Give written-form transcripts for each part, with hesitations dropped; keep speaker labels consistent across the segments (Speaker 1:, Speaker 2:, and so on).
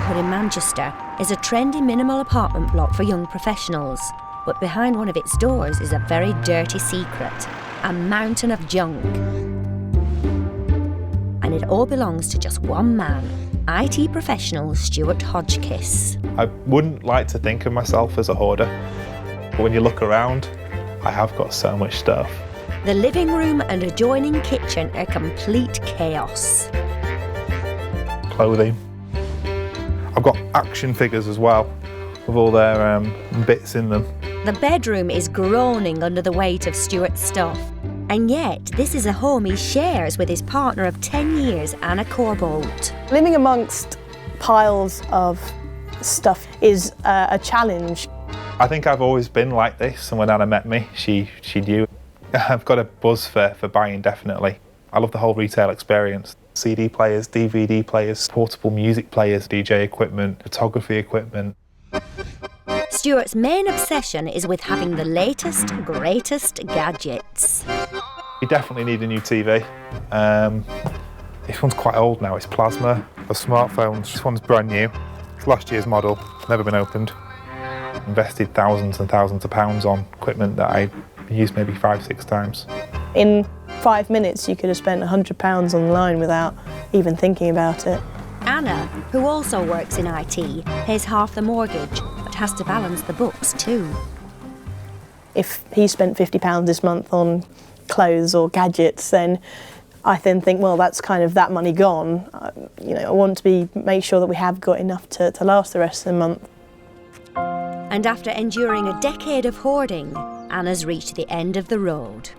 Speaker 1: neighbourhood in Manchester is a trendy minimal apartment block for young professionals. But behind one of its doors is a very dirty secret, a mountain of junk. And it all belongs to just one man, IT professional Stuart Hodgkiss.
Speaker 2: I wouldn't like to think of myself as a hoarder, but when you look around, I have got so much stuff.
Speaker 1: The living room and adjoining kitchen are complete chaos.
Speaker 2: Clothing. I've got action figures as well, with all their bits in them.
Speaker 1: The bedroom is groaning under the weight of Stuart's stuff. And yet, this is a home he shares with his partner of 10 years, Anna Corbold.
Speaker 3: Living amongst piles of stuff is a challenge.
Speaker 2: I think I've always been like this, and when Anna met me, she knew. I've got a buzz for buying, definitely. I love the whole retail experience. CD players, DVD players, portable music players, DJ equipment, photography equipment.
Speaker 1: Stuart's main obsession is with having the latest, greatest gadgets.
Speaker 2: You definitely need a new TV. This one's quite old now, it's plasma. The smartphones, this one's brand new. It's last year's model, never been opened. Invested thousands and thousands of pounds on equipment that I used maybe 5-6 times.
Speaker 3: In 5 minutes you could have spent £100 online without even thinking about it.
Speaker 1: Anna, who also works in IT, pays half the mortgage, but has to balance the books too.
Speaker 3: If he spent £50 this month on clothes or gadgets, then I then think, well, that's kind of that money gone. I want to make sure that we have got enough to last the rest of the month.
Speaker 1: And after enduring a decade of hoarding, Anna's reached the end of the road.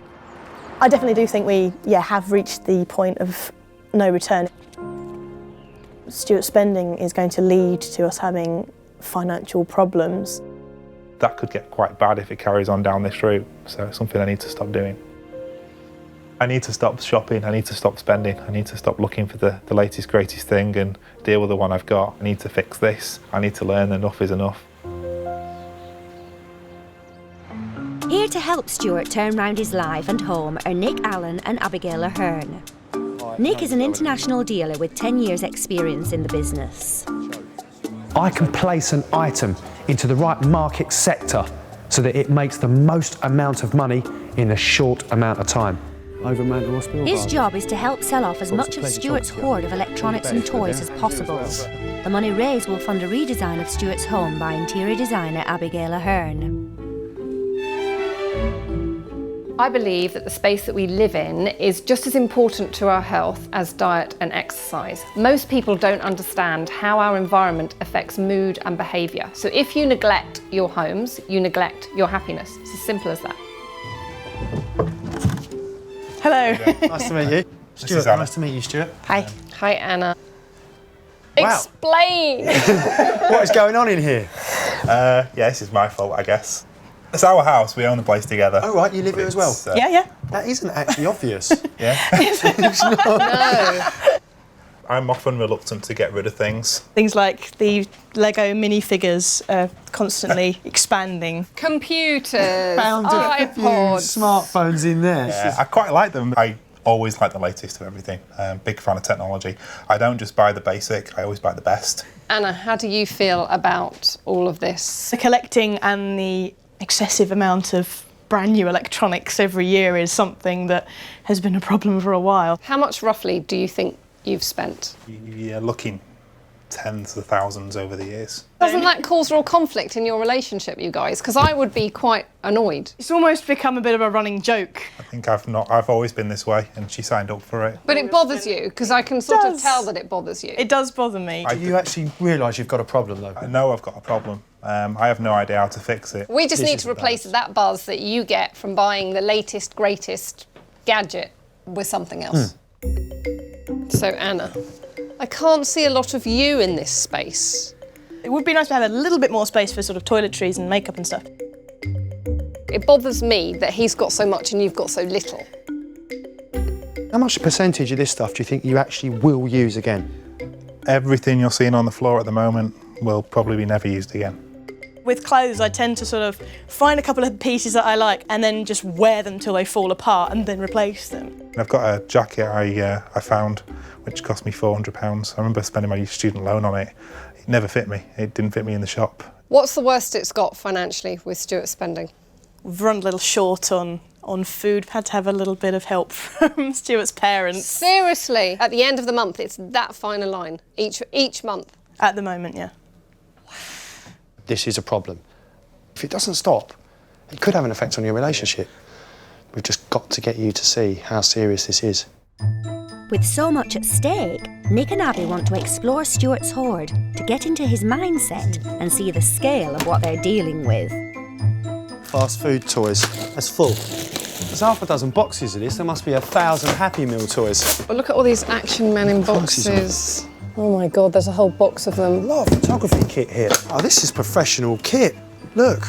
Speaker 3: I definitely do think we have reached the point of no return. Stuart's spending is going to lead to us having financial problems.
Speaker 2: That could get quite bad if it carries on down this route, so it's something I need to stop doing. I need to stop shopping, I need to stop spending, I need to stop looking for the latest, greatest thing and deal with the one I've got. I need to fix this. I need to learn enough is enough.
Speaker 1: Here to help Stuart turn round his life and home are Nick Allen and Abigail Ahern. Nick is an international dealer with 10 years' experience in the business.
Speaker 4: I can place an item into the right market sector so that it makes the most amount of money in a short amount of time.
Speaker 1: His job is to help sell off as much of Stuart's hoard of electronics and toys as possible. The money raised will fund a redesign of Stuart's home by interior designer Abigail Ahern.
Speaker 5: I believe that the space that we live in is just as important to our health as diet and exercise. Most people don't understand how our environment affects mood and behaviour. So if you neglect your homes, you neglect your happiness. It's as simple as that.
Speaker 3: Hello.
Speaker 6: Nice to meet you. Stuart, nice to meet you, Stuart.
Speaker 3: Hi.
Speaker 5: Hi, Anna.
Speaker 6: Wow.
Speaker 5: Explain!
Speaker 6: What is going on in here?
Speaker 2: Yeah, this is my fault, I guess. It's our house, we own the place together.
Speaker 6: Oh, right, you live here as well?
Speaker 3: Yeah.
Speaker 6: That isn't actually obvious.
Speaker 2: Yeah.
Speaker 6: It's not.
Speaker 5: No.
Speaker 2: I'm often reluctant to get rid of things.
Speaker 3: Things like the Lego minifigures are constantly expanding.
Speaker 5: Computers,
Speaker 6: Found a few
Speaker 5: iPods.
Speaker 6: smartphones in there.
Speaker 2: Yeah, I quite like them. I always like the latest of everything. Big fan of technology. I don't just buy the basic, I always buy the best.
Speaker 5: Anna, how do you feel about all of this?
Speaker 3: The collecting and the excessive amount of brand new electronics every year is something that has been a problem for a while.
Speaker 5: How much roughly do you think you've spent?
Speaker 2: You're looking tens of thousands over the years.
Speaker 5: Doesn't that cause real conflict in your relationship, you guys? Because I would be quite annoyed.
Speaker 3: It's almost become a bit of a running joke.
Speaker 2: I think I've always been this way, and she signed up for it.
Speaker 5: But it bothers you, because I can sort of
Speaker 3: does.
Speaker 5: tell that it bothers you.
Speaker 3: It does bother me.
Speaker 6: Do you actually realise you've got a problem, though?
Speaker 2: I know I've got a problem. I have no idea how to fix it.
Speaker 5: We just
Speaker 6: This
Speaker 5: need
Speaker 6: is
Speaker 5: to replace that buzz that you get from buying the latest, greatest gadget with something else. So, Anna, I can't see a lot of you in this space.
Speaker 3: It would be nice to have a little bit more space for sort of toiletries and makeup and stuff.
Speaker 5: It bothers me that he's got so much and you've got so little.
Speaker 6: How much percentage of this stuff do you think you actually will use again?
Speaker 2: Everything you're seeing on the floor at the moment will probably be never used again.
Speaker 3: With clothes, I tend to sort of find a couple of pieces that I like and then just wear them till they fall apart and then replace them.
Speaker 2: I've got a jacket I found which cost me £400. I remember spending my student loan on it. It never fit me. It didn't fit me in the shop.
Speaker 7: What's the worst it's got financially with Stuart's spending?
Speaker 3: We've run a little short on food. Had to have a little bit of help from Stuart's parents.
Speaker 7: Seriously? At the end of the month, it's that fine a line, each month?
Speaker 3: At the moment, yeah.
Speaker 6: This is a problem. If it doesn't stop, it could have an effect on your relationship. We've just got to get you to see how serious this is.
Speaker 1: With so much at stake, Nick and Abby want to explore Stuart's hoard to get into his mindset and see the scale of what they're dealing with.
Speaker 6: Fast food toys. That's full. There's half a dozen boxes of this. There must be 1,000 Happy Meal toys.
Speaker 7: But look at all these Action Men in boxes. Oh my God, there's a whole box of them.
Speaker 6: A lot of photography kit here. Oh, this is professional kit. Look.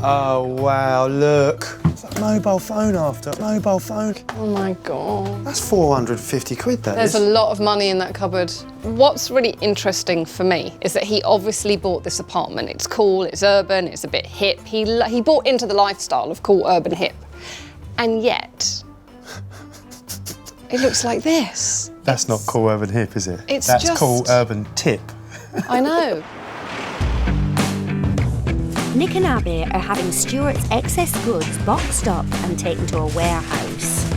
Speaker 6: Oh, wow, look. It's like mobile phone after mobile phone.
Speaker 7: Oh my God.
Speaker 6: That's 450 quid, that
Speaker 7: There's
Speaker 6: is.
Speaker 7: a lot of money in that cupboard. What's really interesting for me is that he obviously bought this apartment. It's cool, it's urban, it's a bit hip. He bought into the lifestyle of cool, urban, hip. And yet, it looks like this.
Speaker 6: That's not cool, urban, hip, is it?
Speaker 7: That's just
Speaker 6: cool, urban, tip.
Speaker 7: I know.
Speaker 1: Nick and Abby are having Stuart's excess goods boxed up and taken to a warehouse.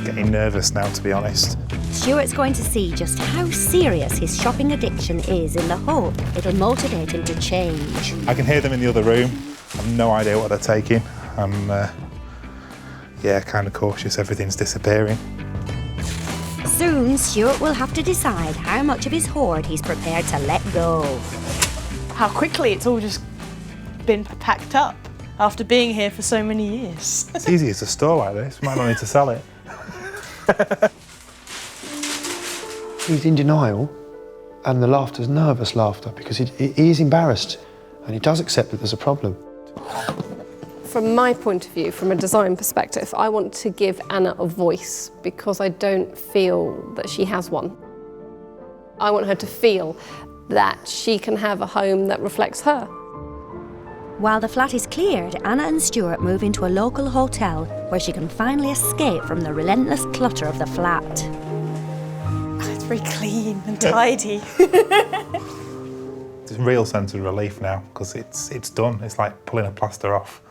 Speaker 2: Getting nervous now, to be honest.
Speaker 1: Stuart's going to see just how serious his shopping addiction is in the hope it'll motivate him to change.
Speaker 2: I can hear them in the other room. I've no idea what they're taking. I'm, kind of cautious. Everything's disappearing.
Speaker 1: Soon, Stuart will have to decide how much of his hoard he's prepared to let go.
Speaker 3: How quickly it's all just been packed up after being here for so many years.
Speaker 2: It's easy as a store like this. We might not need to sell it.
Speaker 6: He's in denial, and the laughter's nervous laughter because he is embarrassed, and he does accept that there's a problem.
Speaker 7: From my point of view, from a design perspective, I want to give Anna a voice because I don't feel that she has one. I want her to feel that she can have a home that reflects her.
Speaker 1: While the flat is cleared, Anna and Stuart move into a local hotel where she can finally escape from the relentless clutter of the flat.
Speaker 3: It's very clean and tidy.
Speaker 2: There's a real sense of relief now because it's done. It's like pulling a plaster off.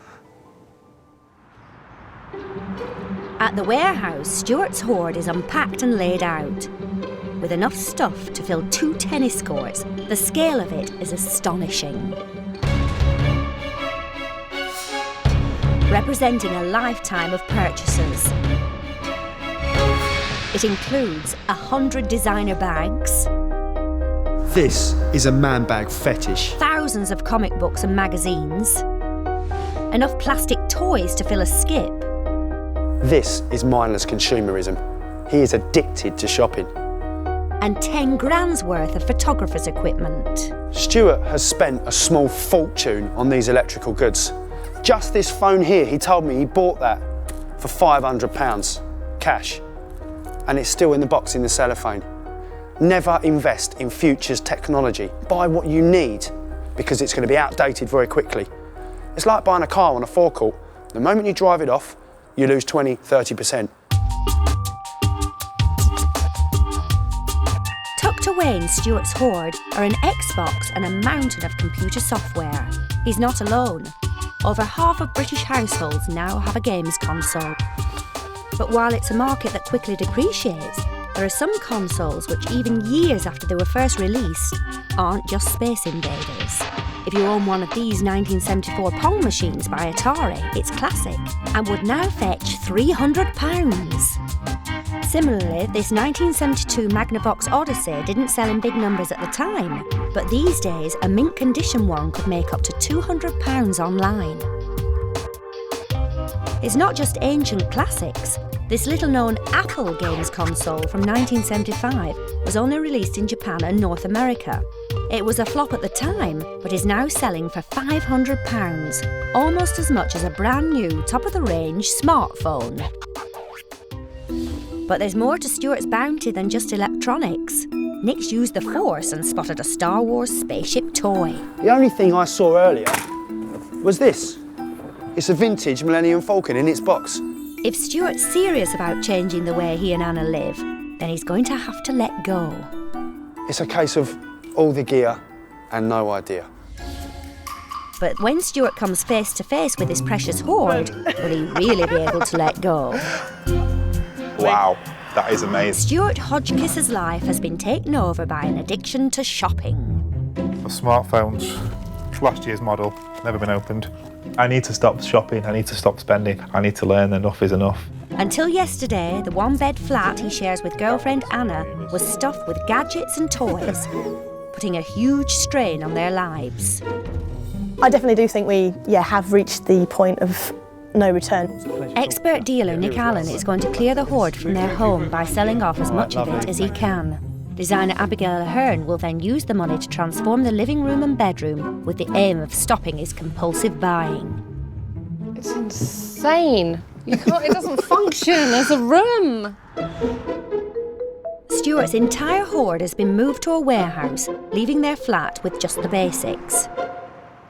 Speaker 1: At the warehouse, Stuart's hoard is unpacked and laid out. With enough stuff to fill 2 tennis courts, the scale of it is astonishing. Representing a lifetime of purchases. It includes 100 designer bags,
Speaker 6: This is a man bag fetish.
Speaker 1: thousands of comic books and magazines, enough plastic toys to fill a skip,
Speaker 6: This is mindless consumerism. He is addicted to shopping.
Speaker 1: and 10 grand's worth of photographer's equipment.
Speaker 6: Stuart has spent a small fortune on these electrical goods. Just this phone here, he told me he bought that for £500, cash. And it's still in the box in the cellophane. Never invest in future's technology. Buy what you need, because it's going to be outdated very quickly. It's like buying a car on a forecourt. The moment you drive it off, you lose 20, 30%.
Speaker 1: Tucked away in Stuart's hoard are an Xbox and a mountain of computer software. He's not alone. Over half of British households now have a games console. But while it's a market that quickly depreciates, there are some consoles which, even years after they were first released, aren't just Space Invaders. If you own one of these 1974 Pong machines by Atari, it's classic and would now fetch £300. Similarly, this 1972 Magnavox Odyssey didn't sell in big numbers at the time, but these days a mint condition one could make up to £200 online. It's not just ancient classics. This little-known Apple games console from 1975 was only released in Japan and North America. It was a flop at the time, but is now selling for £500, almost as much as a brand new, top-of-the-range smartphone. But there's more to Stuart's bounty than just electronics. Nick's used the Force and spotted a Star Wars spaceship toy.
Speaker 6: The only thing I saw earlier was this. It's a vintage Millennium Falcon in its box.
Speaker 1: If Stuart's serious about changing the way he and Anna live, then he's going to have to let go.
Speaker 6: It's a case of all the gear and no idea.
Speaker 1: But when Stuart comes face to face with his precious hoard, will he really be able to let go?
Speaker 2: Wow, that is amazing.
Speaker 1: Stuart Hodgkiss's life has been taken over by an addiction to shopping.
Speaker 2: My smartphone's last year's model, never been opened. I need to stop shopping, I need to stop spending, I need to learn enough is enough.
Speaker 1: Until yesterday, the one-bed flat he shares with girlfriend Anna was stuffed with gadgets and toys, putting a huge strain on their lives.
Speaker 3: I definitely do think we have reached the point of no return.
Speaker 1: Expert dealer Nick Allen is going to clear the hoard from their home by selling off as much of it as he can. Designer Abigail Ahern will then use the money to transform the living room and bedroom with the aim of stopping his compulsive buying.
Speaker 7: It's insane. You can't, it doesn't function as a room.
Speaker 1: Stuart's entire hoard has been moved to a warehouse, leaving their flat with just the basics.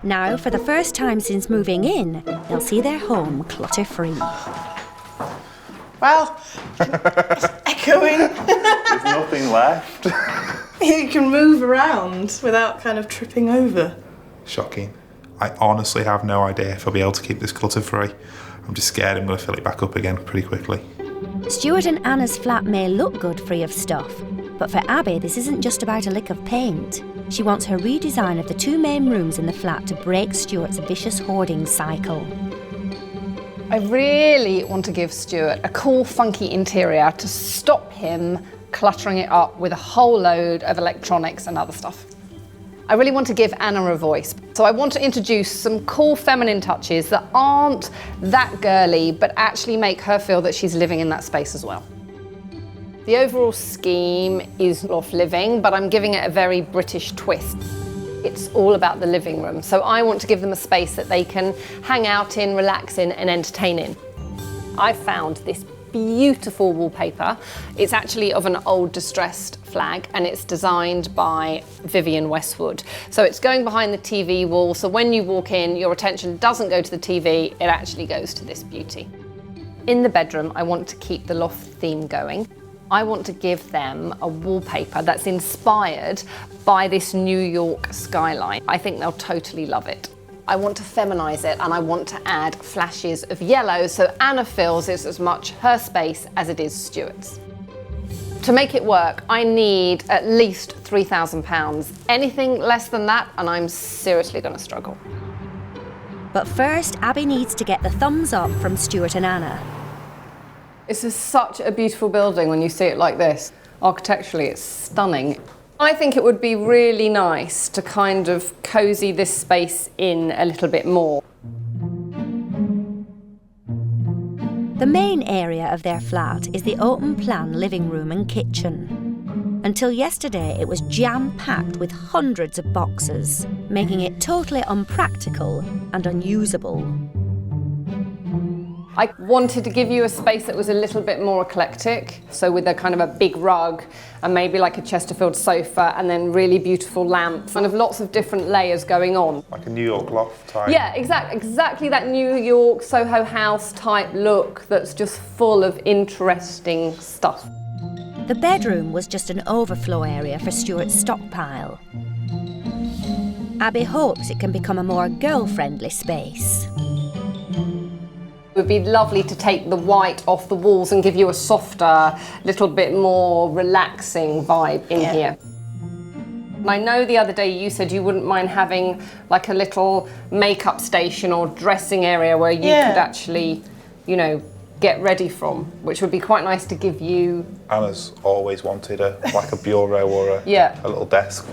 Speaker 1: Now, for the first time since moving in, they'll see their home clutter-free.
Speaker 3: Well, it's echoing.
Speaker 2: There's nothing left.
Speaker 3: You can move around without kind of tripping over.
Speaker 2: Shocking. I honestly have no idea if I'll be able to keep this clutter-free. I'm just scared I'm going to fill it back up again pretty quickly.
Speaker 1: Stuart and Anna's flat may look good free of stuff, but for Abby, this isn't just about a lick of paint. She wants her redesign of the two main rooms in the flat to break Stuart's vicious hoarding cycle.
Speaker 7: I really want to give Stuart a cool, funky interior to stop him cluttering it up with a whole load of electronics and other stuff. I really want to give Anna a voice. So I want to introduce some cool feminine touches that aren't that girly, but actually make her feel that she's living in that space as well. The overall scheme is loft living, but I'm giving it a very British twist. It's all about the living room. So I want to give them a space that they can hang out in, relax in, and entertain in. I found this beautiful wallpaper. It's actually of an old distressed flag, and it's designed by Vivienne Westwood. So it's going behind the TV wall, so when you walk in, your attention doesn't go to the TV, it actually goes to this beauty. In the bedroom, I want to keep the loft theme going. I want to give them a wallpaper that's inspired by this New York skyline. I think they'll totally love it. I want to feminize it, and I want to add flashes of yellow so Anna feels it's as much her space as it is Stuart's. To make it work, I need at least £3,000. Anything less than that, and I'm seriously going to struggle.
Speaker 1: But first, Abby needs to get the thumbs up from Stuart and Anna.
Speaker 7: This is such a beautiful building when you see it like this. Architecturally, it's stunning. I think it would be really nice to kind of cozy this space in a little bit more.
Speaker 1: The main area of their flat is the open-plan living room and kitchen. Until yesterday, it was jam-packed with hundreds of boxes, making it totally unpractical and unusable.
Speaker 7: I wanted to give you a space that was a little bit more eclectic, so with a kind of a big rug and maybe like a Chesterfield sofa and then really beautiful lamps, kind of lots of different layers going on.
Speaker 2: Like a New York loft type.
Speaker 7: Yeah, exactly that New York Soho House type look that's just full of interesting stuff.
Speaker 1: The bedroom was just an overflow area for Stuart's stockpile. Abby hopes it can become a more girl-friendly space.
Speaker 7: It would be lovely to take the white off the walls and give you a softer, little bit more relaxing vibe in here. And I know the other day you said you wouldn't mind having like a little makeup station or dressing area where you could actually, you know, get ready from, which would be quite nice to give you.
Speaker 2: Anna's always wanted like a bureau or a little desk.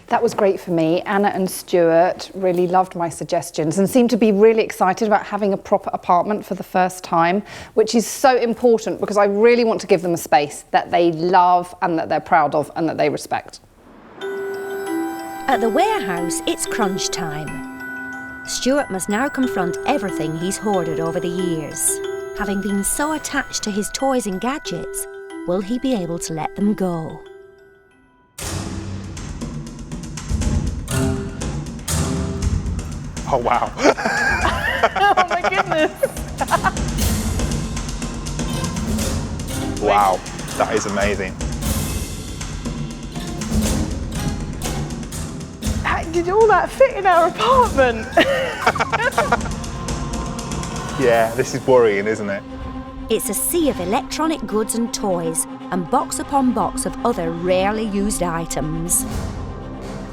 Speaker 7: That was great for me. Anna and Stuart really loved my suggestions and seemed to be really excited about having a proper apartment for the first time, which is so important because I really want to give them a space that they love and that they're proud of and that they respect.
Speaker 1: At the warehouse, it's crunch time. Stuart must now confront everything he's hoarded over the years. Having been so attached to his toys and gadgets, will he be able to let them go?
Speaker 2: Oh, wow.
Speaker 3: Oh my goodness.
Speaker 2: Wow, that is amazing.
Speaker 3: did all that fit in our apartment?
Speaker 2: Yeah, this is worrying, isn't it?
Speaker 1: It's a sea of electronic goods and toys, and box upon box of other rarely used items.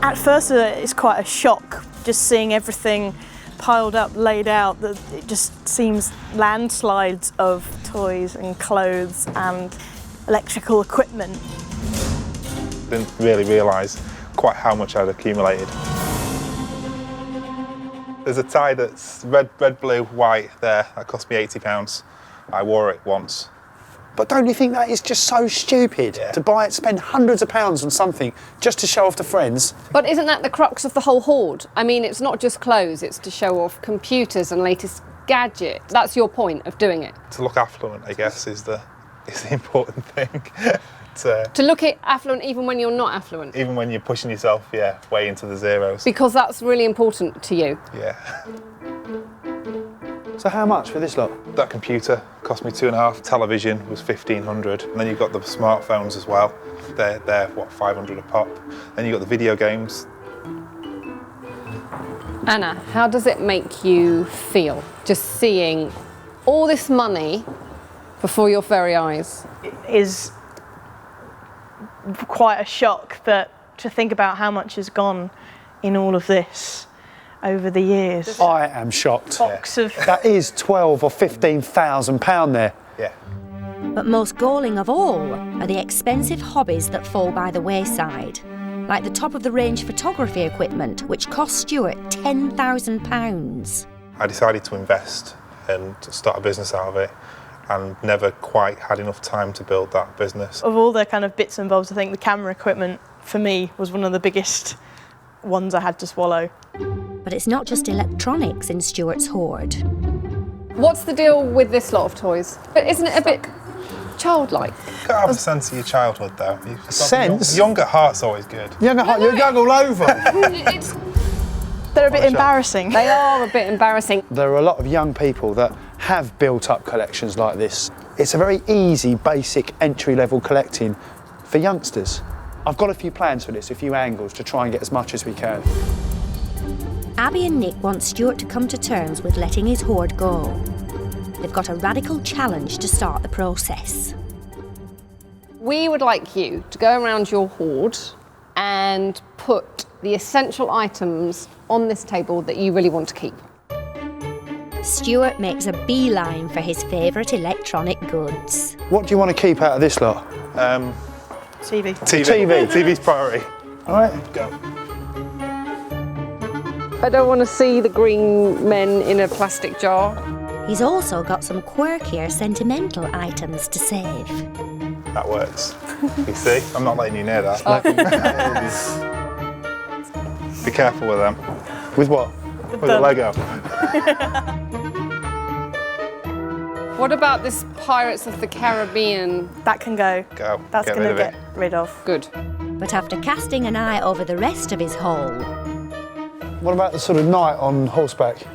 Speaker 3: At first, it's quite a shock just seeing everything piled up, laid out. That it just seems landslides of toys and clothes and electrical equipment.
Speaker 2: Didn't really realise quite how much I'd accumulated. There's a tie that's red, blue, white there. That cost me £80. I wore it once.
Speaker 6: But don't you think that is just so stupid to buy it, spend hundreds of pounds on something just to show off to friends?
Speaker 7: But isn't that the crux of the whole hoard? I mean, it's not just clothes, it's to show off computers and latest gadgets. That's your point of doing it.
Speaker 2: To look affluent, I guess, is the important thing.
Speaker 7: To look affluent even when you're not affluent.
Speaker 2: Even when you're pushing yourself, way into the zeros.
Speaker 7: Because that's really important to you.
Speaker 2: Yeah.
Speaker 6: So how much for this lot?
Speaker 2: That computer cost me £2.5. Television was £1,500, and then you've got the smartphones as well. They're what, £500 a pop. Then you've got the video games.
Speaker 7: Anna, how does it make you feel just seeing all this money before your very eyes?
Speaker 3: It is quite a shock to think about how much has gone in all of this over the years.
Speaker 6: I am shocked.
Speaker 3: Box of
Speaker 6: That is £12,000 or £15,000 there.
Speaker 2: Yeah.
Speaker 1: But most galling of all are the expensive hobbies that fall by the wayside, like the top-of-the-range photography equipment, which cost Stuart £10,000.
Speaker 2: I decided to invest and start a business out of it, and never quite had enough time to build that business.
Speaker 3: Of all the kind of bits and bobs, I think the camera equipment for me was one of the biggest ones I had to swallow.
Speaker 1: But it's not just electronics in Stuart's hoard.
Speaker 7: What's the deal with this lot of toys? But isn't it a bit childlike?
Speaker 2: You've got to have a sense of your childhood, though.
Speaker 6: Sense?
Speaker 2: Young at heart's always good.
Speaker 6: You're young all over.
Speaker 3: They're a bit embarrassing.
Speaker 7: They are a bit embarrassing.
Speaker 6: There are a lot of young people that have built up collections like this. It's a very easy, basic, entry-level collecting for youngsters. I've got a few plans for this, a few angles to try and get as much as we can.
Speaker 1: Abby and Nick want Stuart to come to terms with letting his hoard go. They've got a radical challenge to start the process.
Speaker 7: We would like you to go around your hoard and put the essential items on this table that you really want to keep.
Speaker 1: Stuart makes a beeline for his favourite electronic goods.
Speaker 6: What do you want to keep out of this lot?
Speaker 3: TV.
Speaker 2: TV's priority.
Speaker 6: All right,
Speaker 2: Go.
Speaker 7: I don't want to see the green men in a plastic jar.
Speaker 1: He's also got some quirkier sentimental items to save.
Speaker 2: That works. You see? I'm not letting you near that. Be careful with them.
Speaker 6: with what?
Speaker 2: With the Lego.
Speaker 7: What about this Pirates of the Caribbean?
Speaker 3: That can go.
Speaker 2: Go.
Speaker 3: That's
Speaker 2: Get
Speaker 3: going
Speaker 2: rid
Speaker 3: to
Speaker 2: of
Speaker 3: get
Speaker 2: it.
Speaker 3: rid of.
Speaker 7: Good.
Speaker 1: But after casting an eye over the rest of his haul,
Speaker 6: What about the sort of knight on horseback?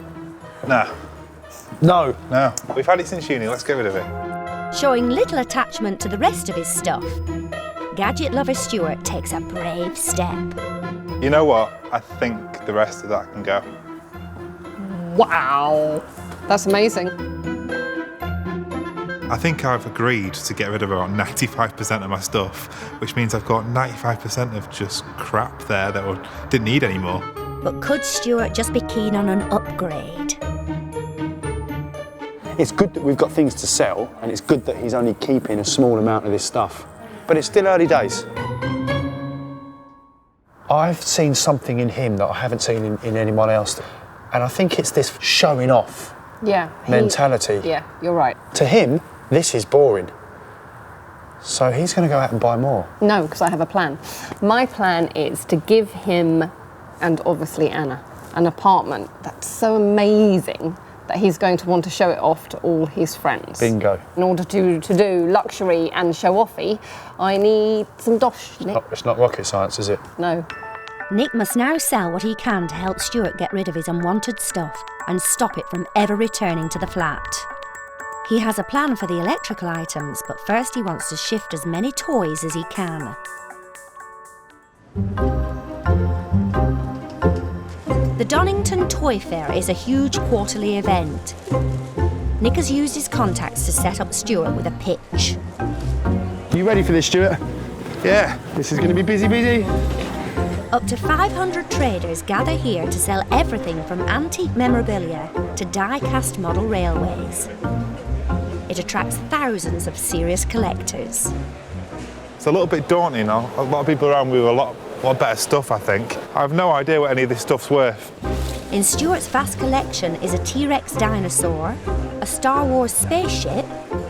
Speaker 2: Nah.
Speaker 6: No.
Speaker 2: No. We've had it since uni. Let's get rid of it.
Speaker 1: showing little attachment to the rest of his stuff, gadget lover Stuart takes a brave step.
Speaker 2: You know what? I think the rest of that can go.
Speaker 7: Wow. That's amazing.
Speaker 2: I think I've agreed to get rid of about 95% of my stuff, which means I've got 95% of just crap there that I didn't need anymore.
Speaker 1: But could Stuart just be keen on an upgrade?
Speaker 6: It's good that we've got things to sell, and it's good that he's only keeping a small amount of this stuff. But it's still early days. I've seen something in him that I haven't seen in anyone else. And I think it's this showing off mentality.
Speaker 7: Yeah, you're right.
Speaker 6: To him, this is boring. So he's going to go out and buy more.
Speaker 7: No, because I have a plan. My plan is to give him, and obviously Anna, an apartment that's so amazing that he's going to want to show it off to all his friends.
Speaker 6: Bingo.
Speaker 7: In order to do luxury and show-offy, I need some dosh, Nick.
Speaker 6: It's not rocket science, is it?
Speaker 7: No.
Speaker 1: Nick must now sell what he can to help Stuart get rid of his unwanted stuff and stop it from ever returning to the flat. He has a plan for the electrical items, but first he wants to shift as many toys as he can. The Donington Toy Fair is a huge quarterly event. Nick has used his contacts to set up Stuart with a pitch.
Speaker 6: You ready for this, Stuart?
Speaker 2: Yeah.
Speaker 6: This is going to be busy.
Speaker 1: Up to 500 traders gather here to sell everything from antique memorabilia to die-cast model railways. It attracts thousands of serious collectors.
Speaker 2: It's a little bit daunting. A lot of people around with a lot better stuff, I think. I have no idea what any of this stuff's worth.
Speaker 1: In Stuart's vast collection is a T-Rex dinosaur, a Star Wars spaceship,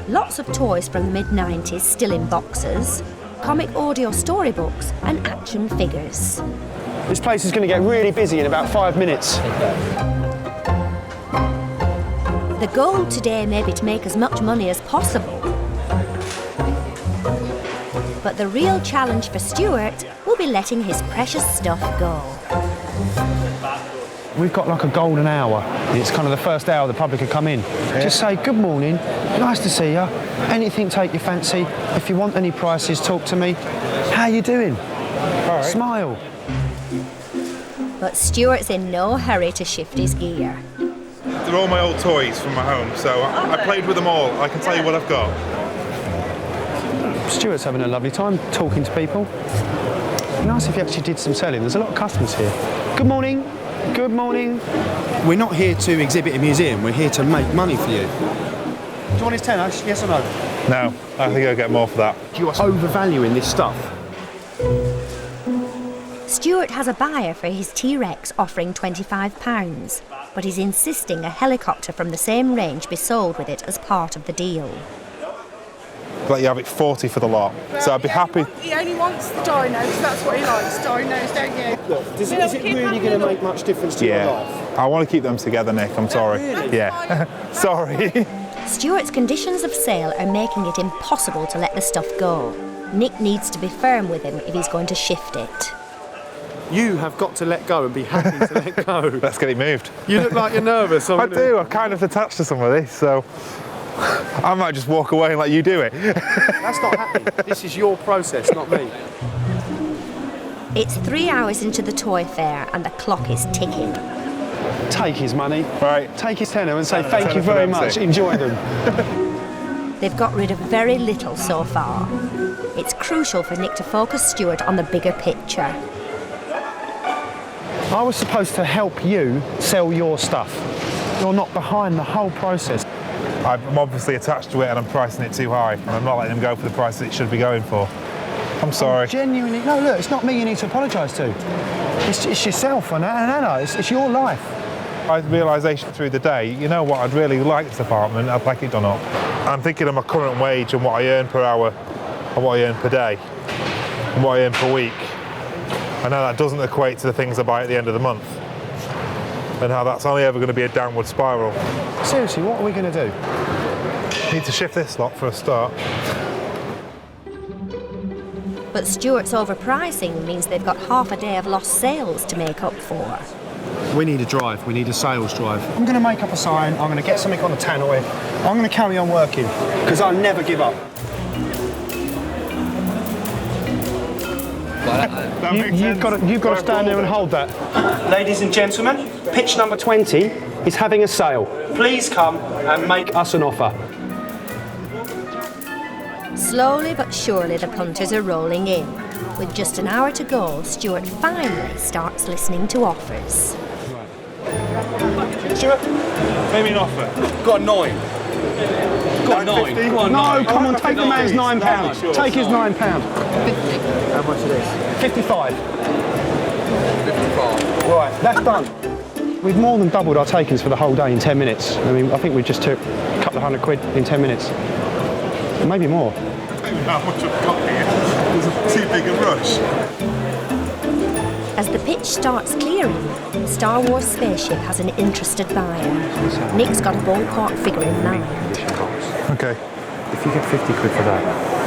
Speaker 1: lots of toys from the mid-90s still in boxes, comic audio storybooks and action figures.
Speaker 6: This place is going to get really busy in about 5 minutes.
Speaker 1: The goal today may be to make as much money as possible. But the real challenge for Stuart will be letting his precious stuff go.
Speaker 4: We've got like a golden hour. It's kind of the first hour the public can come in. Just say, good morning, nice to see you. Anything take your fancy. If you want any prices, talk to me. How you doing?
Speaker 2: All right.
Speaker 4: Smile.
Speaker 1: But Stuart's in no hurry to shift his gear.
Speaker 2: They're all my old toys from my home, so I played with them all. I can tell you what I've got.
Speaker 4: Stuart's having a lovely time talking to people. Nice if you actually did some selling. There's a lot of customers here. Good morning. Good morning.
Speaker 6: We're not here to exhibit a museum, we're here to make money for you. Do you want his tenner, yes or no?
Speaker 2: No, I think I'll get more for that.
Speaker 6: You are overvaluing this stuff.
Speaker 1: Stuart has a buyer for his T-Rex offering £25, but he's insisting a helicopter from the same range be sold with it as part of the deal.
Speaker 2: Let you have it 40 for the lot. So I'd be happy.
Speaker 8: He only wants the dinos, that's what he likes, dinos, don't you?
Speaker 6: Look, is it really going to make much difference to your life?
Speaker 2: I want to keep them together, Nick, I'm sorry.
Speaker 6: Really?
Speaker 2: Yeah, sorry.
Speaker 1: Stuart's conditions of sale are making it impossible to let the stuff go. Nick needs to be firm with him if he's going to shift it.
Speaker 6: You have got to let go and be happy to let go.
Speaker 2: Let's get it moved.
Speaker 6: You look like you're nervous.
Speaker 2: I do, I'm kind of attached to some of this, so I might just walk away and let you do it.
Speaker 6: That's not happening. This is your process, not me.
Speaker 1: It's 3 hours into the toy fair and the clock is ticking.
Speaker 6: Take his money,
Speaker 2: Right.
Speaker 6: take his tenner and say thank you very much, enjoy them.
Speaker 1: They've got rid of very little so far. It's crucial for Nick to focus Stuart on the bigger picture.
Speaker 4: I was supposed to help you sell your stuff. You're not behind the whole process.
Speaker 2: I'm obviously attached to it and I'm pricing it too high, and I'm not letting them go for the price that it should be going for. I'm sorry.
Speaker 4: Genuinely, no, look, it's not me you need to apologise to. It's yourself and Anna, it's your life.
Speaker 2: My realisation through the day, you know what, I'd really like this apartment, I'd like it done up. I'm thinking of my current wage and what I earn per hour, and what I earn per day, and what I earn per week. I know that doesn't equate to the things I buy at the end of the month, and how that's only ever going to be a downward spiral.
Speaker 4: Seriously, what are we going to do?
Speaker 2: Need to shift this lot for a start.
Speaker 1: But Stuart's overpricing means they've got half a day of lost sales to make up for.
Speaker 6: We need a drive, we need a sales drive. I'm going to make up a sign, I'm going to get something on the tannoy, I'm going to carry on working, because I'll never give up.
Speaker 4: You've got to stand there and hold that.
Speaker 6: Ladies and gentlemen, pitch number 20 is having a sale. Please come and make us an offer.
Speaker 1: Slowly but surely the punters are rolling in. With just an hour to go, Stuart finally starts listening to offers.
Speaker 6: Stuart,
Speaker 2: Make me an offer.
Speaker 6: got a 9. Got a 9. Go on, no, come on, take the man's £9. Take his £9. 50. How much it is? 55. 55. Right, that's done.
Speaker 4: We've more than doubled our takings for the whole day in 10 minutes. I mean, I think we just took a couple of £100 in 10 minutes. Maybe more.
Speaker 2: I don't know how much I've got here. There's too big a rush.
Speaker 1: As the pitch starts clearing, Star Wars Spaceship has an interested buyer. Nick's got a ballpark figure in mind.
Speaker 2: Okay.
Speaker 4: If you get 50 quid for that,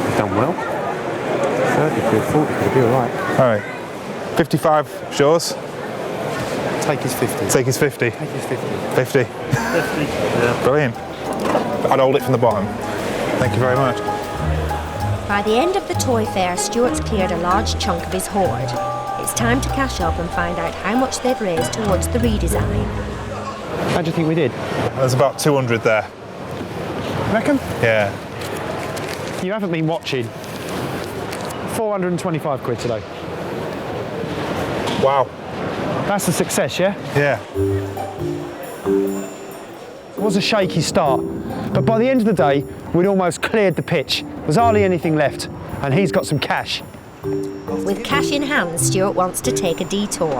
Speaker 4: you've done well. 30 quid, 40 quid, you'll be all right.
Speaker 2: All right. 55, yours?
Speaker 6: Take his 50.
Speaker 2: Take his 50.
Speaker 6: Take his 50.
Speaker 2: 50. 50. Yeah. Brilliant. I'd hold it from the bottom. Thank you very much.
Speaker 1: By the end of the toy fair, Stuart's cleared a large chunk of his hoard. It's time to cash up and find out how much they've raised towards the redesign.
Speaker 4: How do you think we did?
Speaker 2: There's about 200 there.
Speaker 4: Reckon?
Speaker 2: Yeah.
Speaker 4: You haven't been watching. 425 quid today.
Speaker 2: Wow.
Speaker 4: That's a success, yeah?
Speaker 2: Yeah.
Speaker 4: It was a shaky start, but by the end of the day, we'd almost cleared the pitch. There's hardly anything left, and he's got some cash.
Speaker 1: With cash in hand, Stuart wants to take a detour.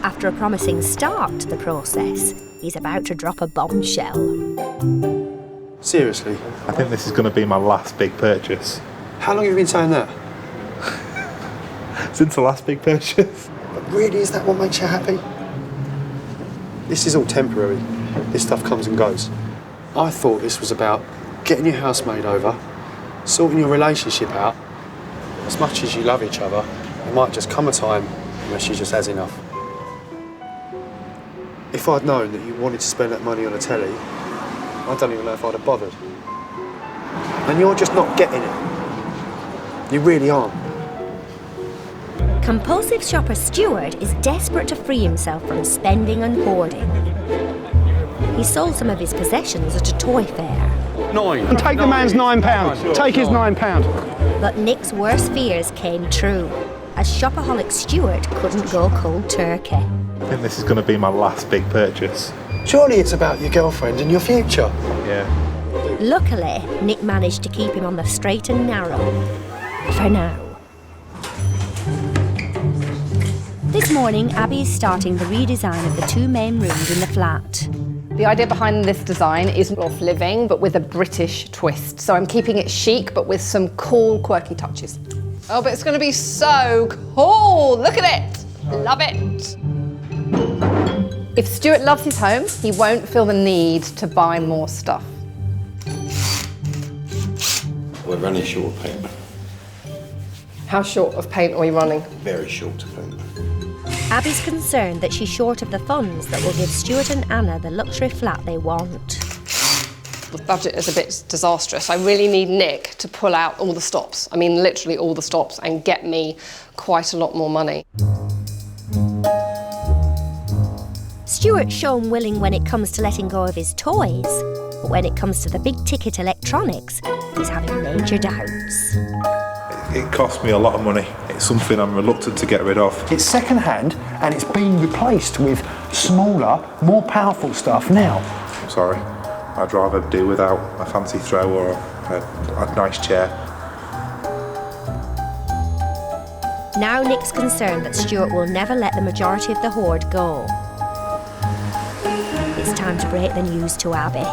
Speaker 1: After a promising start to the process, he's about to drop a bombshell.
Speaker 6: Seriously?
Speaker 2: I think this is going to be my last big purchase.
Speaker 6: How long have you been saying that?
Speaker 2: Since the last big purchase.
Speaker 6: But really, is that what makes you happy? This is all temporary. This stuff comes and goes. I thought this was about getting your house made over, sorting your relationship out. As much as you love each other, there might just come a time where she just has enough. If I'd known that you wanted to spend that money on a telly, I don't even know if I'd have bothered. And you're just not getting it. You really aren't.
Speaker 1: Compulsive shopper Stuart is desperate to free himself from spending and hoarding. He sold some of his possessions at a toy fair.
Speaker 4: And take the man's £9. Take his £9.
Speaker 1: But Nick's worst fears came true, as shopaholic Stuart couldn't go cold turkey.
Speaker 2: I think this is going to be my last big purchase.
Speaker 6: Surely it's about your girlfriend and your future.
Speaker 2: Yeah.
Speaker 1: Luckily, Nick managed to keep him on the straight and narrow. For now. This morning, Abby is starting the redesign of the 2 main rooms in the flat.
Speaker 5: The idea behind this design is off living, but with a British twist. So I'm keeping it chic, but with some cool, quirky touches.
Speaker 7: Oh, but it's going to be so cool. Look at it. Love it.
Speaker 5: If Stuart loves his home, he won't feel the need to buy more stuff.
Speaker 9: We're running short of paint.
Speaker 7: How short of paint are we running?
Speaker 9: Very short of paint.
Speaker 1: Abby's concerned that she's short of the funds that will give Stuart and Anna the luxury flat they want.
Speaker 7: The budget is a bit disastrous. I really need Nick to pull out all the stops. I mean, literally all the stops, and get me quite a lot more money.
Speaker 1: Stuart's shown willing when it comes to letting go of his toys, but when it comes to the big-ticket electronics, he's having major doubts.
Speaker 2: It cost me a lot of money. It's something I'm reluctant to get rid of.
Speaker 4: It's second-hand, and it's been replaced with smaller, more powerful stuff now.
Speaker 2: I'm sorry. I'd rather do without a fancy throw or a nice chair.
Speaker 1: Now Nick's concerned that Stuart will never let the majority of the hoard go. It's time to break the news to Abby.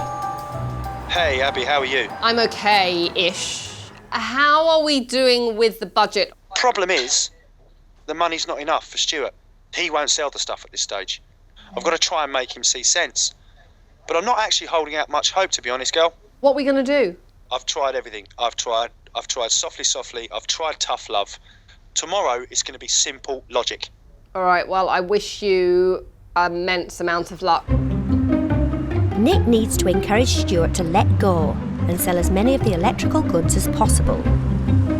Speaker 6: Hey, Abby, how are you?
Speaker 7: I'm okay-ish. How are we doing with the budget?
Speaker 6: Problem is, the money's not enough for Stuart. He won't sell the stuff at this stage. I've got to try and make him see sense. But I'm not actually holding out much hope, to be honest, girl.
Speaker 5: What are we going to do?
Speaker 6: I've tried everything. I've tried softly. I've tried tough love. Tomorrow it's going to be simple logic.
Speaker 7: All right, well, I wish you an immense amount of luck.
Speaker 1: Nick needs to encourage Stuart to let go and sell as many of the electrical goods as possible.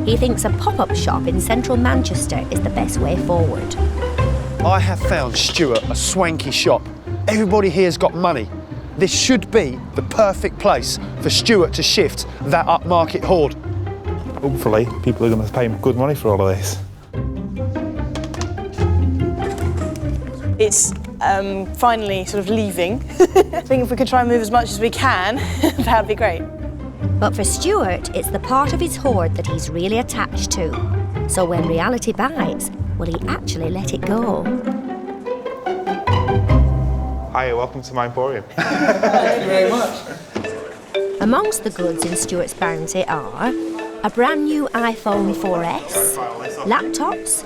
Speaker 1: He thinks a pop-up shop in central Manchester is the best way forward.
Speaker 6: I have found Stuart a swanky shop. Everybody here's got money. This should be the perfect place for Stuart to shift that upmarket hoard.
Speaker 2: Hopefully, people are going to pay him good money for all of this.
Speaker 3: It's finally sort of leaving. I think if we could try and move as much as we can, that would be great.
Speaker 1: But for Stuart, it's the part of his hoard that he's really attached to. So when reality bites, will he actually let it go?
Speaker 2: Hi, welcome to my emporium.
Speaker 10: Thank you very much.
Speaker 1: Amongst the goods in Stuart's bounty are a brand new iPhone 4S, laptops,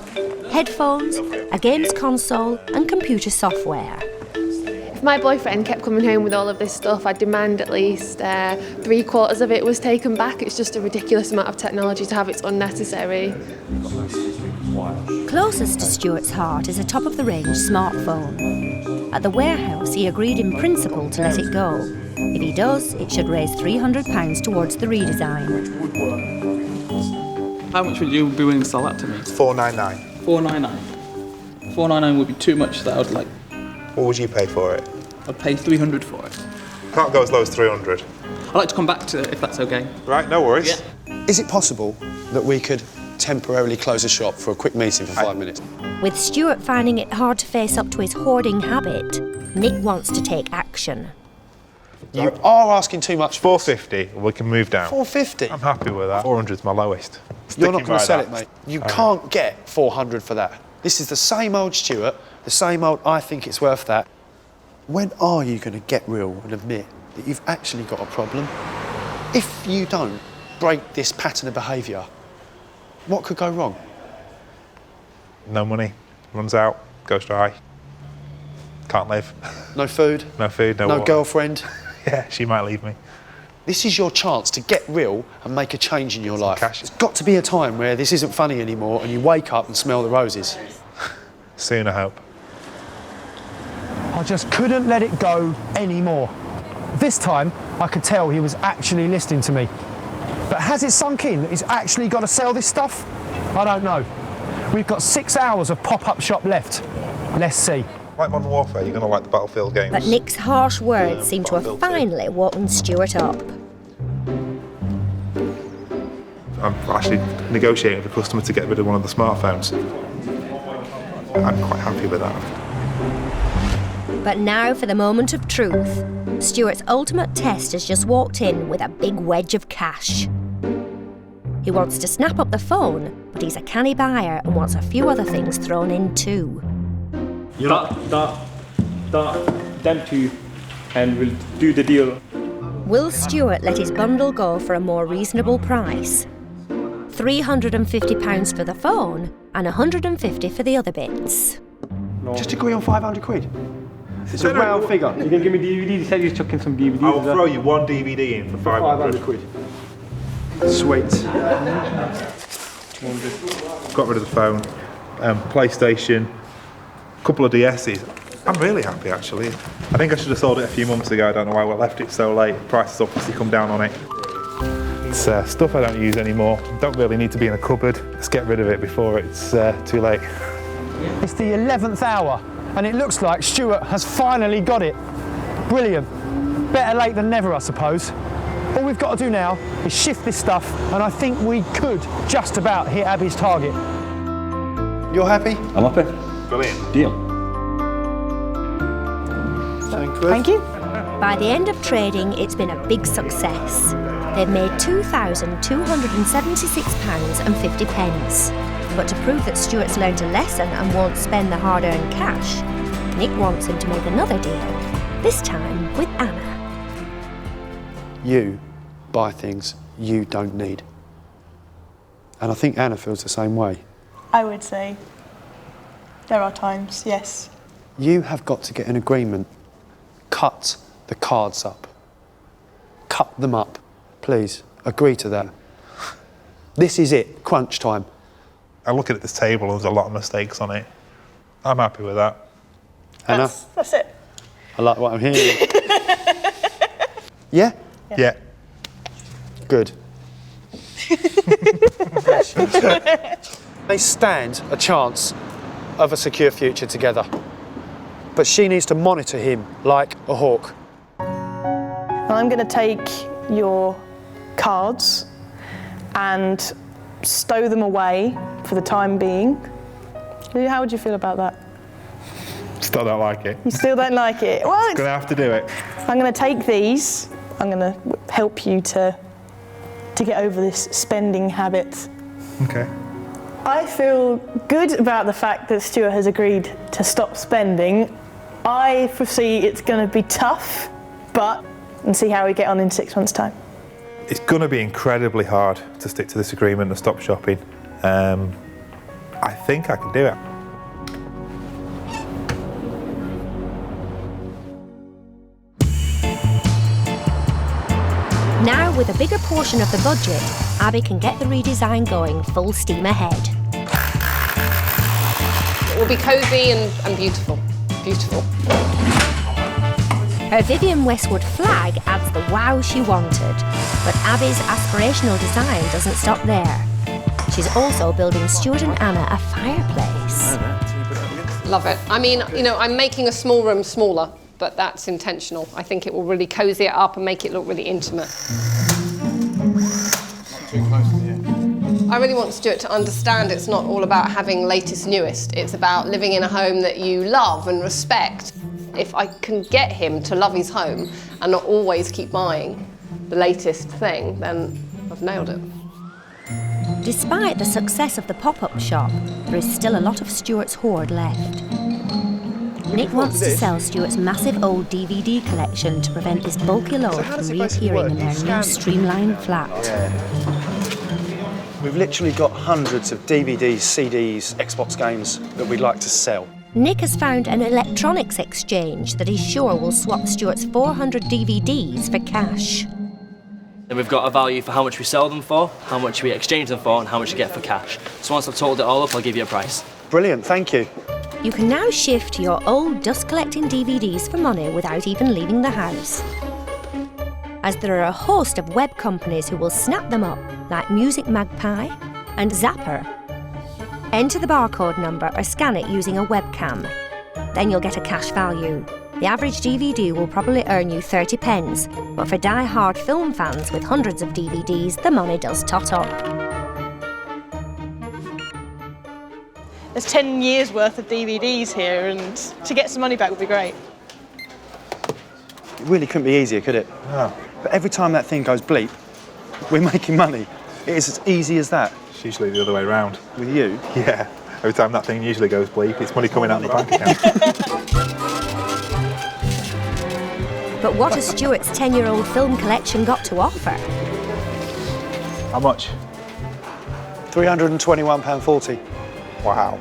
Speaker 1: headphones, a games console and computer software.
Speaker 10: If my boyfriend kept coming home with all of this stuff, I'd demand at least 3/4 of it was taken back. It's just a ridiculous amount of technology to have. It's unnecessary.
Speaker 1: Closest to Stuart's heart is a top-of-the-range smartphone. At the warehouse, he agreed in principle to let it go. If he does, it should raise £300 towards the redesign.
Speaker 11: How much would you be willing to sell that to me?
Speaker 2: $499.
Speaker 11: $499. 499 would be too much. That I would like.
Speaker 2: What would you pay for it?
Speaker 11: I'd pay 300 for it.
Speaker 2: Can't go as low as 300.
Speaker 11: I'd like to come back to it if that's okay.
Speaker 2: Right, no worries.
Speaker 11: Yeah.
Speaker 6: Is it possible that we could temporarily close the shop for a quick meeting for 5 minutes?
Speaker 1: With Stuart finding it hard to face up to his hoarding habit, Nick wants to take action.
Speaker 6: You are asking too much.
Speaker 2: 450, we can move down.
Speaker 6: 450?
Speaker 2: I'm happy with that. 400's my lowest.
Speaker 6: You're not
Speaker 2: Sticking
Speaker 6: going
Speaker 2: by
Speaker 6: to sell
Speaker 2: that.
Speaker 6: it, mate. You can't get 400 for that. This is the same old Stuart, the same old I think it's worth that. When are you going to get real and admit that you've actually got a problem? If you don't break this pattern of behaviour, what could go wrong?
Speaker 2: No money, runs out, goes dry. Can't live.
Speaker 6: No food?
Speaker 2: No food, no
Speaker 6: No
Speaker 2: water.
Speaker 6: girlfriend?
Speaker 2: Yeah, she might leave me.
Speaker 6: This is your chance to get real and make a change in your life.
Speaker 2: cash.
Speaker 6: There's got to be a time where this isn't funny anymore and you wake up and smell the roses.
Speaker 2: Soon, I hope.
Speaker 4: I just couldn't let it go anymore. This time, I could tell he was actually listening to me. But has it sunk in that he's actually got to sell this stuff? I don't know. We've got 6 hours of pop-up shop left. Let's see.
Speaker 2: Like Modern Warfare, you're going to like the Battlefield games.
Speaker 1: But Nick's harsh words seem to have finally woken Stuart up.
Speaker 2: I'm actually negotiating with a customer to get rid of one of the smartphones. I'm quite happy with that.
Speaker 1: But now for the moment of truth. Stuart's ultimate test has just walked in with a big wedge of cash. He wants to snap up the phone, but he's a canny buyer and wants a few other things thrown in too.
Speaker 12: Them two, and we'll do the deal.
Speaker 1: Will Stuart let his bundle go for a more reasonable price? £350 for the phone and £150 for the other bits.
Speaker 12: No.
Speaker 6: Just agree on 500 quid. It's a round figure.
Speaker 12: You can give me DVDs. You said you're chucking some DVDs.
Speaker 2: I'll throw you one DVD in for 500
Speaker 6: quid. Sweet.
Speaker 2: 200. Got rid of the phone, PlayStation, a couple of DS's. I'm really happy actually. I think I should have sold it a few months ago. I don't know why we left it so late. Price has obviously come down on it. It's stuff I don't use anymore. Don't really need to be in a cupboard. Let's get rid of it before it's too late.
Speaker 4: It's the 11th hour, and it looks like Stuart has finally got it. Brilliant. Better late than never, I suppose. All we've got to do now is shift this stuff, and I think we could just about hit Abby's target.
Speaker 6: You're happy?
Speaker 12: I'm happy.
Speaker 2: Brilliant.
Speaker 12: Deal.
Speaker 3: Thank you.
Speaker 1: By the end of trading, it's been a big success. They've made £2,276.50. But to prove that Stuart's learned a lesson and won't spend the hard-earned cash, Nick wants him to make another deal, this time with Anna.
Speaker 6: You buy things you don't need. And I think Anna feels the same way.
Speaker 3: I would say there are times, yes.
Speaker 6: You have got to get an agreement. Cut the cards up. Cut them up. Please, agree to that. This is it, crunch time.
Speaker 2: I look at this table, there's a lot of mistakes on it. I'm happy with that.
Speaker 6: Anna?
Speaker 3: That's it.
Speaker 6: I like what I'm hearing. Yeah?
Speaker 2: Yeah.
Speaker 6: Good. They stand a chance of a secure future together. But she needs to monitor him like a hawk.
Speaker 3: I'm going to take your cards and stow them away for the time being. How would you feel about that?
Speaker 2: Still don't like it.
Speaker 3: You still don't like it? Well,
Speaker 2: Gonna have to do it.
Speaker 3: I'm going to take these. I'm going to help you to get over this spending habit.
Speaker 2: Okay.
Speaker 3: I feel good about the fact that Stuart has agreed to stop spending. I foresee it's going to be tough, and see how we get on in 6 months' time.
Speaker 2: It's going to be incredibly hard to stick to this agreement and stop shopping. I think I can do it.
Speaker 1: Now, with a bigger portion of the budget, Abby can get the redesign going full steam ahead.
Speaker 7: It will be cosy and beautiful. Beautiful.
Speaker 1: Her Vivienne Westwood flag adds the wow she wanted, but Abby's aspirational design doesn't stop there. She's also building Stuart and Anna a fireplace.
Speaker 7: Love it. I mean, you know, I'm making a small room smaller, but that's intentional. I think it will really cozy it up and make it look really intimate.
Speaker 2: Too close to you.
Speaker 7: I really want Stuart to understand it's not all about having latest, newest. It's about living in a home that you love and respect. If I can get him to love his home and not always keep buying the latest thing, then I've nailed it.
Speaker 1: Despite the success of the pop-up shop, there is still a lot of Stuart's hoard left. Nick wants to sell Stuart's massive old DVD collection to prevent this bulky load from reappearing in their new streamlined flat.
Speaker 6: Yeah. We've literally got hundreds of DVDs, CDs, Xbox games that we'd like to sell.
Speaker 1: Nick has found an electronics exchange that he's sure will swap Stuart's 400 DVDs for cash.
Speaker 13: Then we've got a value for how much we sell them for, how much we exchange them for, and how much you get for cash. So once I've totaled it all up, I'll give you a price.
Speaker 6: Brilliant, thank you.
Speaker 1: You can now shift your old dust-collecting DVDs for money without even leaving the house, as there are a host of web companies who will snap them up, like Music Magpie and Zapper. Enter the barcode number or scan it using a webcam. Then you'll get a cash value. The average DVD will probably earn you 30 pence, but for die-hard film fans with hundreds of DVDs, the money does tot up.
Speaker 3: There's 10 years worth of DVDs here, and to get some money back would be great.
Speaker 6: It really couldn't be easier, could it?
Speaker 2: No.
Speaker 6: But every time that thing goes bleep, we're making money. It is as easy as that.
Speaker 2: It's usually the other way around.
Speaker 6: With you?
Speaker 2: Yeah. Every time that thing usually goes bleep, it's money coming out of the bank account.
Speaker 1: But what has Stuart's 10-year-old film collection got to offer?
Speaker 2: How much?
Speaker 6: £321.40.
Speaker 2: Wow.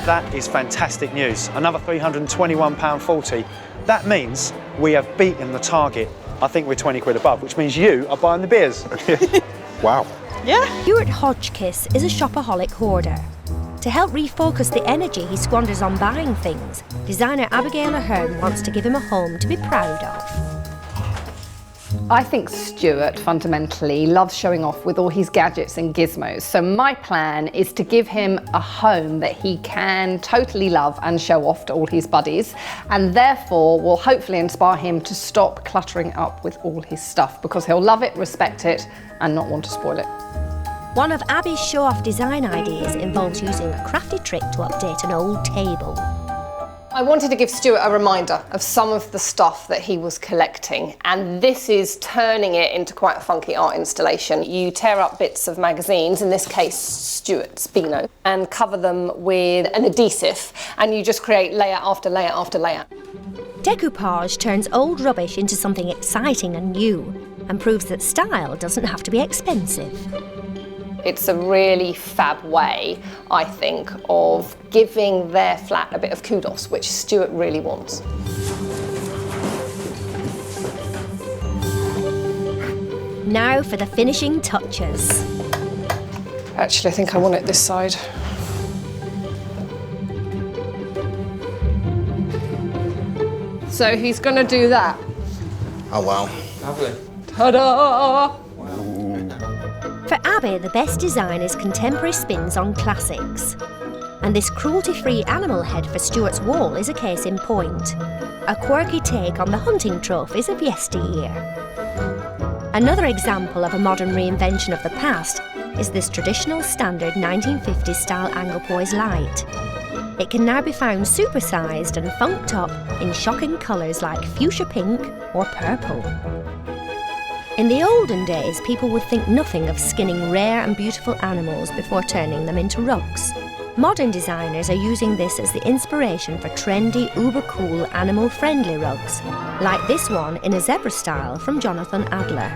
Speaker 6: That is fantastic news. Another £321.40. That means we have beaten the target. I think we're 20 quid above, which means you are buying the beers.
Speaker 2: Wow.
Speaker 3: Yeah.
Speaker 1: Stuart Hodgkiss is a shopaholic hoarder. To help refocus the energy he squanders on buying things, designer Abigail Ahern wants to give him a home to be proud of.
Speaker 5: I think Stuart fundamentally loves showing off with all his gadgets and gizmos. So my plan is to give him a home that he can totally love and show off to all his buddies, and therefore will hopefully inspire him to stop cluttering up with all his stuff, because he'll love it, respect it, and not want to spoil it.
Speaker 1: One of Abby's show-off design ideas involves using a crafty trick to update an old table.
Speaker 7: I wanted to give Stuart a reminder of some of the stuff that he was collecting, and this is turning it into quite a funky art installation. You tear up bits of magazines, in this case Stuart's Beano, and cover them with an adhesive, and you just create layer after layer after layer.
Speaker 1: Decoupage turns old rubbish into something exciting and new, and proves that style doesn't have to be expensive.
Speaker 7: It's a really fab way, I think, of giving their flat a bit of kudos, which Stuart really wants.
Speaker 1: Now for the finishing touches.
Speaker 7: Actually, I think I want it this side. So he's going to do that.
Speaker 9: Oh, wow.
Speaker 11: Lovely.
Speaker 7: Ta-da!
Speaker 1: For Abby, the best design is contemporary spins on classics. And this cruelty-free animal head for Stuart's wall is a case in point. A quirky take on the hunting trophies of yesteryear. Another example of a modern reinvention of the past is this traditional standard 1950s style Anglepoise light. It can now be found supersized and funked up in shocking colours like fuchsia pink or purple. In the olden days, people would think nothing of skinning rare and beautiful animals before turning them into rugs. Modern designers are using this as the inspiration for trendy, uber-cool, animal-friendly rugs, like this one in a zebra style from Jonathan Adler.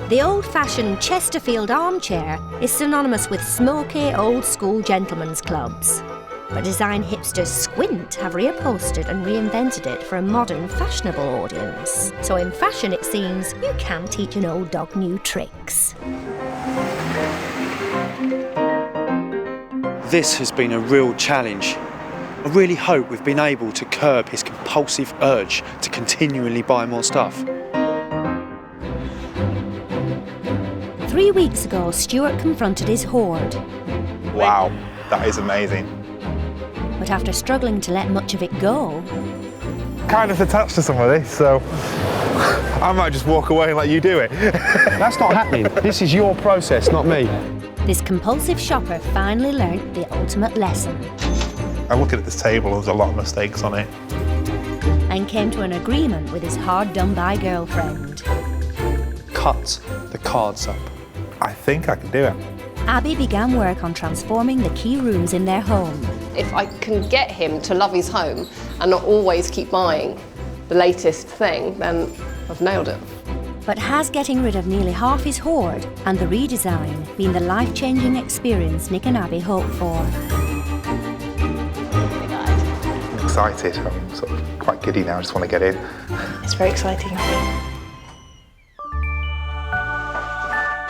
Speaker 1: The old-fashioned Chesterfield armchair is synonymous with smoky, old-school gentlemen's clubs. But design hipsters Squint have reupholstered and reinvented it for a modern, fashionable audience. So in fashion, it seems, you can teach an old dog new tricks.
Speaker 6: This has been a real challenge. I really hope we've been able to curb his compulsive urge to continually buy more stuff.
Speaker 1: 3 weeks ago, Stuart confronted his hoard.
Speaker 2: Wow, that is amazing.
Speaker 1: But after struggling to let much of it go...
Speaker 2: Kind of attached to some of this, so I might just walk away and let you do it.
Speaker 4: That's not happening. This is your process, not me.
Speaker 1: This compulsive shopper finally learnt the ultimate lesson.
Speaker 2: I'm looking at this table, there's a lot of mistakes on it.
Speaker 1: And came to an agreement with his hard-done-by girlfriend.
Speaker 6: Cut the cards up.
Speaker 2: I think I can do it.
Speaker 1: Abby began work on transforming the key rooms in their home.
Speaker 7: If I can get him to love his home and not always keep buying the latest thing, then I've nailed it.
Speaker 1: But has getting rid of nearly half his hoard and the redesign been the life-changing experience Nick and Abby hoped for?
Speaker 2: I'm excited. I'm sort of quite giddy now. I just want to get in.
Speaker 3: It's very exciting.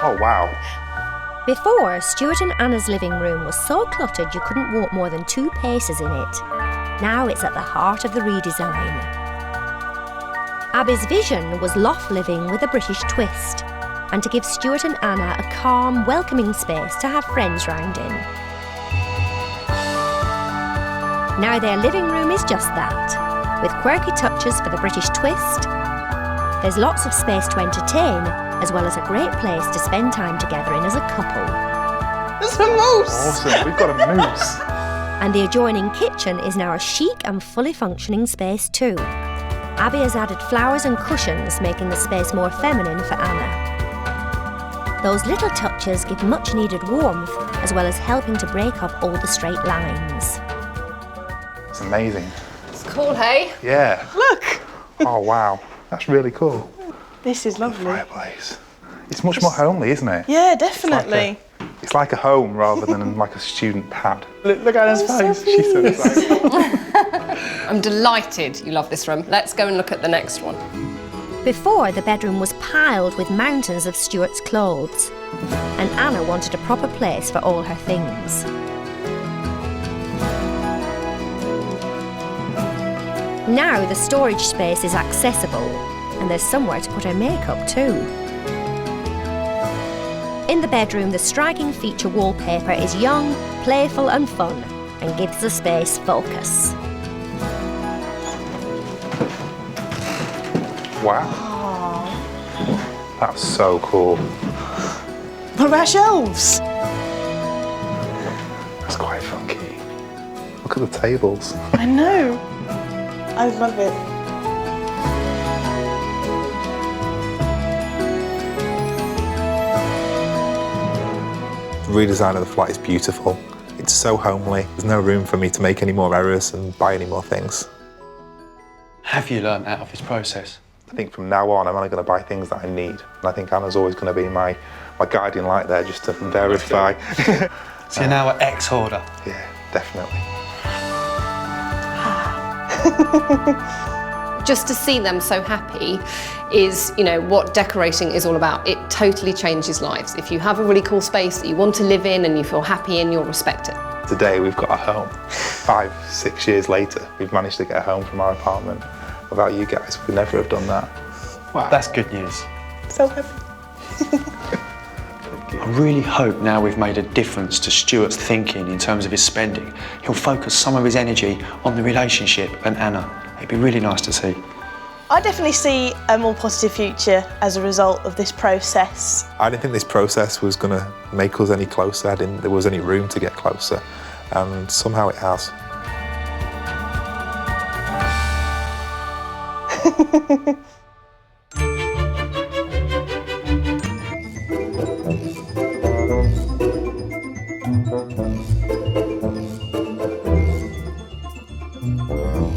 Speaker 2: Oh, wow.
Speaker 1: Before, Stuart and Anna's living room was so cluttered you couldn't walk more than 2 paces in it. Now it's at the heart of the redesign. Abby's vision was loft living with a British twist, and to give Stuart and Anna a calm, welcoming space to have friends round in. Now their living room is just that, with quirky touches for the British twist. There's lots of space to entertain, as well as a great place to spend time together in as a couple.
Speaker 8: There's a moose!
Speaker 2: Awesome, we've got a moose.
Speaker 1: And the adjoining kitchen is now a chic and fully functioning space too. Abby has added flowers and cushions, making the space more feminine for Anna. Those little touches give much needed warmth, as well as helping to break up all the straight lines.
Speaker 2: It's amazing.
Speaker 7: It's cool, hey?
Speaker 2: Yeah.
Speaker 3: Look!
Speaker 2: Oh, wow. That's really cool.
Speaker 3: This is lovely.
Speaker 2: Fireplace. It's much more homely, isn't it?
Speaker 3: Yeah, definitely.
Speaker 2: It's like a home rather than like a student pad. Look at Anna's
Speaker 3: so
Speaker 2: face. She's so excited.
Speaker 7: I'm delighted you love this room. Let's go and look at the next one.
Speaker 1: Before, the bedroom was piled with mountains of Stuart's clothes, and Anna wanted a proper place for all her things. Now the storage space is accessible, and there's somewhere to put her makeup too. In the bedroom, the striking feature wallpaper is young, playful and fun, and gives the space focus.
Speaker 2: Wow. That's so cool.
Speaker 3: What about shelves?
Speaker 2: That's quite funky. Look at the tables.
Speaker 3: I know. I love it.
Speaker 2: The redesign of the flat is beautiful. It's so homely. There's no room for me to make any more errors and buy any more things.
Speaker 6: Have you learned out of this process?
Speaker 2: I think from now on, I'm only going to buy things that I need. And I think Anna's always going to be my guiding light there, just to verify.
Speaker 6: So you're now an ex-hoarder?
Speaker 2: Yeah, definitely.
Speaker 7: Just to see them so happy is, you know, what decorating is all about. It totally changes lives. If you have a really cool space that you want to live in and you feel happy in, you'll respect it.
Speaker 2: Today we've got a home. 5-6 years later, we've managed to get a home from our apartment. Without you guys, we'd never have done that.
Speaker 6: Wow. That's good news.
Speaker 3: So happy.
Speaker 6: I really hope now we've made a difference to Stuart's thinking in terms of his spending. He'll focus some of his energy on the relationship and Anna. It'd be really nice to see.
Speaker 3: I definitely see a more positive future as a result of this process.
Speaker 2: I didn't think this process was going to make us any closer. I didn't think there was any room to get closer. And somehow it has.